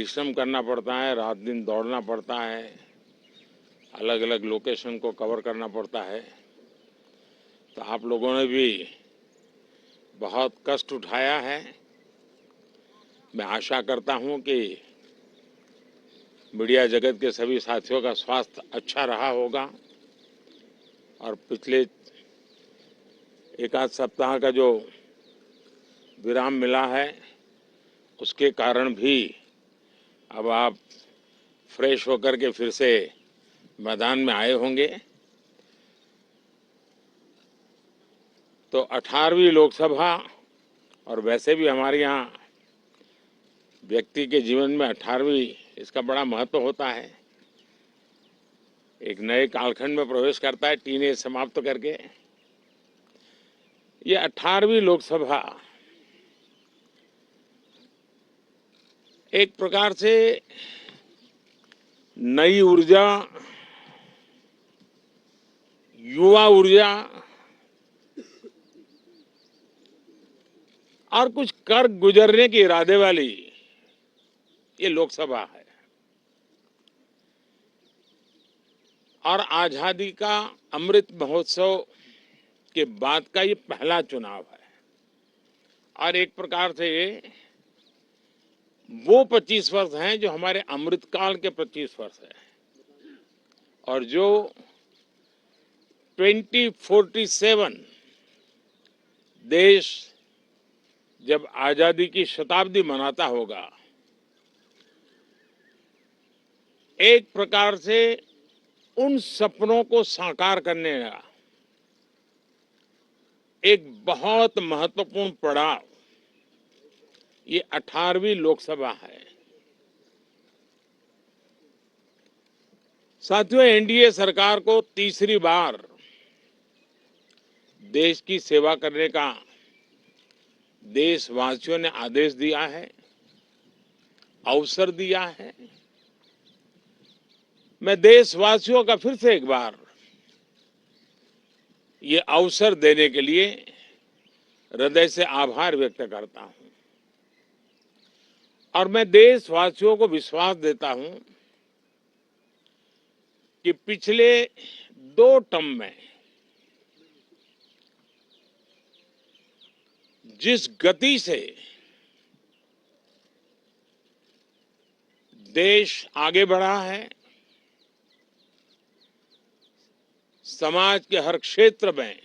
परिश्रम करना पड़ता है, रात दिन दौड़ना पड़ता है, अलग अलग लोकेशन को कवर करना पड़ता है। तो आप लोगों ने भी बहुत कष्ट उठाया है। मैं आशा करता हूं कि मीडिया जगत के सभी साथियों का स्वास्थ्य अच्छा रहा होगा और पिछले एक आध सप्ताह का जो विराम मिला है उसके कारण भी अब आप फ्रेश होकर के फिर से मैदान में आए होंगे। तो 18वीं लोकसभा, और वैसे भी हमारे यहाँ व्यक्ति के जीवन में 18वीं इसका बड़ा महत्व होता है। एक नए कालखंड में प्रवेश करता है टीनेज समाप्त करके। ये 18वीं लोकसभा एक प्रकार से नई ऊर्जा, युवा ऊर्जा और कुछ कर गुजरने के इरादे वाली ये लोकसभा है। और आजादी का अमृत महोत्सव के बाद का ये पहला चुनाव है। और एक प्रकार से ये वो 25 वर्ष हैं जो हमारे अमृतकाल के 25 वर्ष हैं, और जो 2047 देश जब आजादी की शताब्दी मनाता होगा, एक प्रकार से उन सपनों को साकार करने का एक बहुत महत्वपूर्ण पड़ाव ये 18वीं लोकसभा है। साथियों, एनडीए सरकार को तीसरी बार देश की सेवा करने का देशवासियों ने आदेश दिया है, अवसर दिया है। मैं देशवासियों का फिर से एक बार ये अवसर देने के लिए हृदय से आभार व्यक्त करता हूं। और मैं देशवासियों को विश्वास देता हूं कि पिछले 2 टर्म में जिस गति से देश आगे बढ़ा है, समाज के हर क्षेत्र में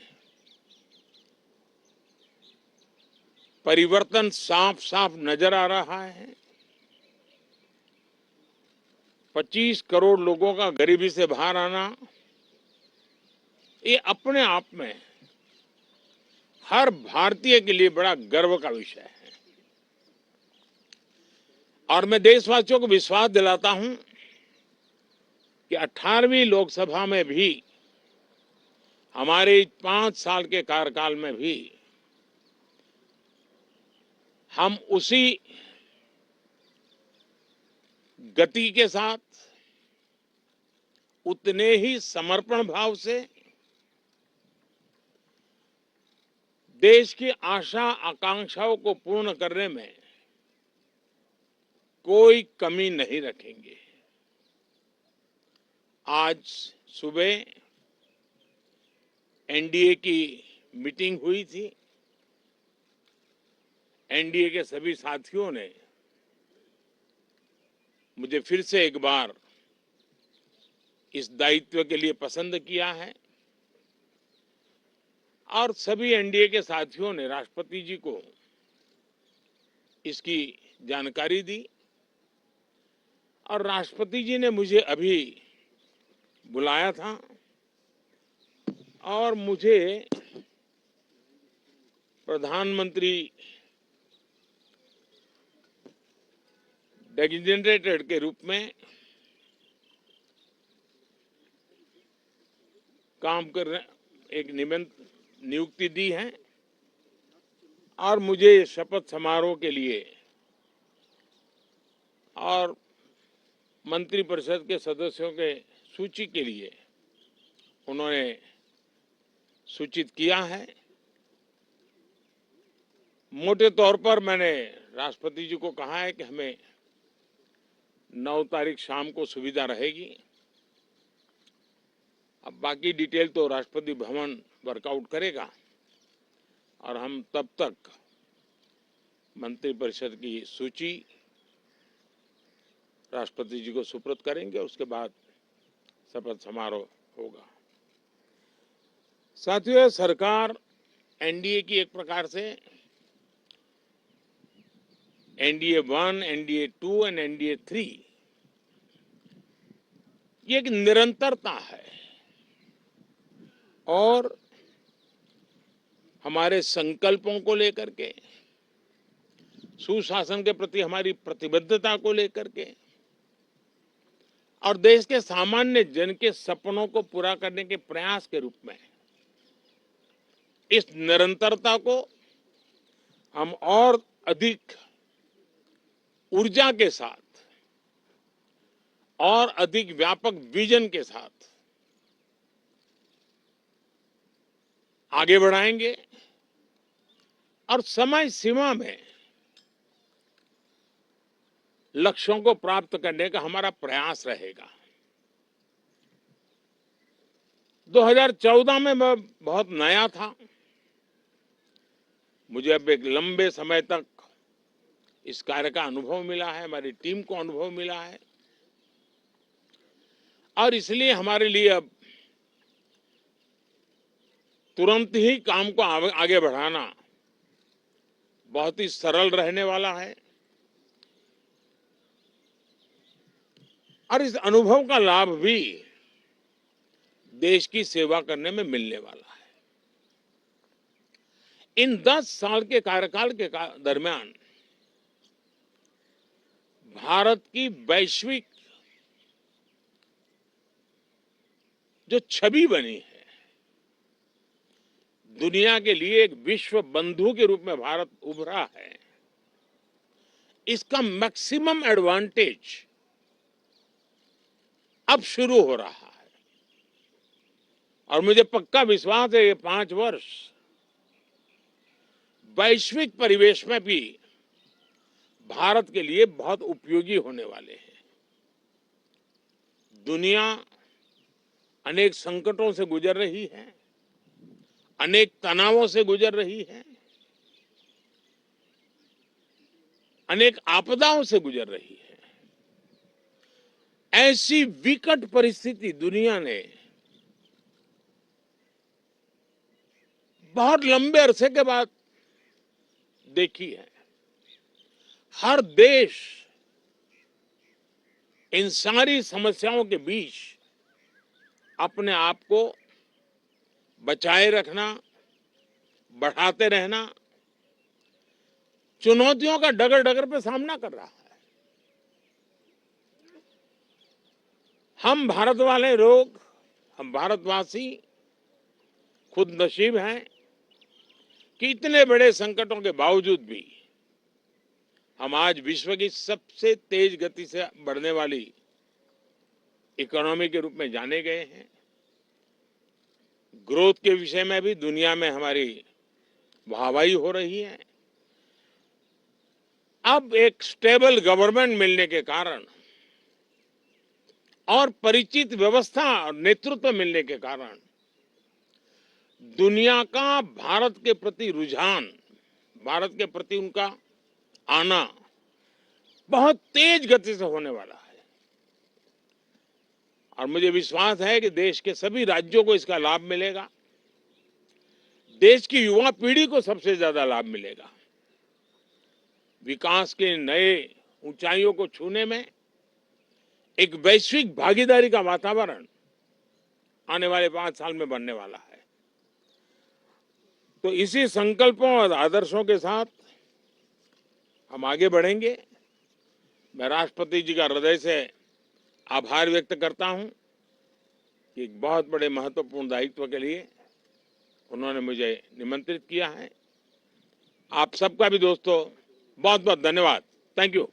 परिवर्तन साफ साफ नजर आ रहा है। 25 करोड़ लोगों का गरीबी से बाहर आना, ये अपने आप में हर भारतीय के लिए बड़ा गर्व का विषय है। और मैं देशवासियों को विश्वास दिलाता हूं कि 18वीं लोकसभा में भी, हमारे 5 साल के कार्यकाल में भी, हम उसी गति के साथ, उतने ही समर्पण भाव से देश की आशा आकांक्षाओं को पूर्ण करने में कोई कमी नहीं रखेंगे। आज सुबह एनडीए की मीटिंग हुई थी। एनडीए के सभी साथियों ने मुझे फिर से एक बार इस दायित्व के लिए पसंद किया है, और सभी एनडीए के साथियों ने राष्ट्रपति जी को इसकी जानकारी दी। और राष्ट्रपति जी ने मुझे अभी बुलाया था और मुझे प्रधानमंत्री डेजिग्नेटेड के रूप में काम कर एक नियुक्ति दी है, और मुझे शपथ समारोह के लिए और मंत्रिपरिषद के सदस्यों के सूची के लिए उन्होंने सूचित किया है। मोटे तौर पर मैंने राष्ट्रपति जी को कहा है कि हमें 9 तारीख शाम को सुविधा रहेगी। अब बाकी डिटेल तो राष्ट्रपति भवन वर्कआउट करेगा और हम तब तक मंत्रिपरिषद की सूची राष्ट्रपति जी को सुपुर्द करेंगे। उसके बाद शपथ समारोह होगा। साथियों, सरकार एनडीए की एक प्रकार से एनडीए 1, एनडीए 2 और एनडीए 3 ये एक निरंतरता है और हमारे संकल्पों को लेकर के, सुशासन के प्रति हमारी प्रतिबद्धता को लेकर के और देश के सामान्य जन के सपनों को पूरा करने के प्रयास के रूप में इस निरंतरता को हम और अधिक ऊर्जा के साथ और अधिक व्यापक विजन के साथ आगे बढ़ाएंगे और समय सीमा में लक्ष्यों को प्राप्त करने का हमारा प्रयास रहेगा। 2014 में मैं बहुत नया था। मुझे अब एक लंबे समय तक इस कार्य का अनुभव मिला है, हमारी टीम को अनुभव मिला है और इसलिए हमारे लिए अब तुरंत ही काम को आगे बढ़ाना बहुत ही सरल रहने वाला है और इस अनुभव का लाभ भी देश की सेवा करने में मिलने वाला है। इन 10 साल के कार्यकाल के दरमियान भारत की वैश्विक जो छवि बनी है, दुनिया के लिए एक विश्व बंधु के रूप में भारत उभरा है, इसका मैक्सिमम एडवांटेज अब शुरू हो रहा है और मुझे पक्का विश्वास है ये 5 वर्ष वैश्विक परिवेश में भी भारत के लिए बहुत उपयोगी होने वाले हैं। दुनिया अनेक संकटों से गुजर रही है, अनेक तनावों से गुजर रही है, अनेक आपदाओं से गुजर रही है। ऐसी विकट परिस्थिति दुनिया ने बहुत लंबे अरसे के बाद देखी है। हर देश इन सारी समस्याओं के बीच अपने आप को बचाए रखना, बढ़ाते रहना, चुनौतियों का डगर डगर पे सामना कर रहा है। हम भारत वाले लोग, हम भारतवासी खुद नसीब हैं कि इतने बड़े संकटों के बावजूद भी हम आज विश्व की सबसे तेज गति से बढ़ने वाली इकोनॉमी के रूप में जाने गए हैं। ग्रोथ के विषय में भी दुनिया में हमारी वाहवाही हो रही है। अब एक स्टेबल गवर्नमेंट मिलने के कारण और परिचित व्यवस्था और नेतृत्व मिलने के कारण दुनिया का भारत के प्रति रुझान, भारत के प्रति उनका आना बहुत तेज गति से होने वाला है और मुझे विश्वास है कि देश के सभी राज्यों को इसका लाभ मिलेगा। देश की युवा पीढ़ी को सबसे ज्यादा लाभ मिलेगा। विकास के नए ऊंचाइयों को छूने में एक वैश्विक भागीदारी का वातावरण आने वाले 5 साल में बनने वाला है। तो इसी संकल्पों और आदर्शों के साथ हम आगे बढ़ेंगे। मैं राष्ट्रपति जी का हृदय से आभार व्यक्त करता हूं कि एक बहुत बड़े महत्वपूर्ण दायित्व के लिए उन्होंने मुझे निमंत्रित किया है। आप सबका भी दोस्तों बहुत बहुत धन्यवाद। Thank you.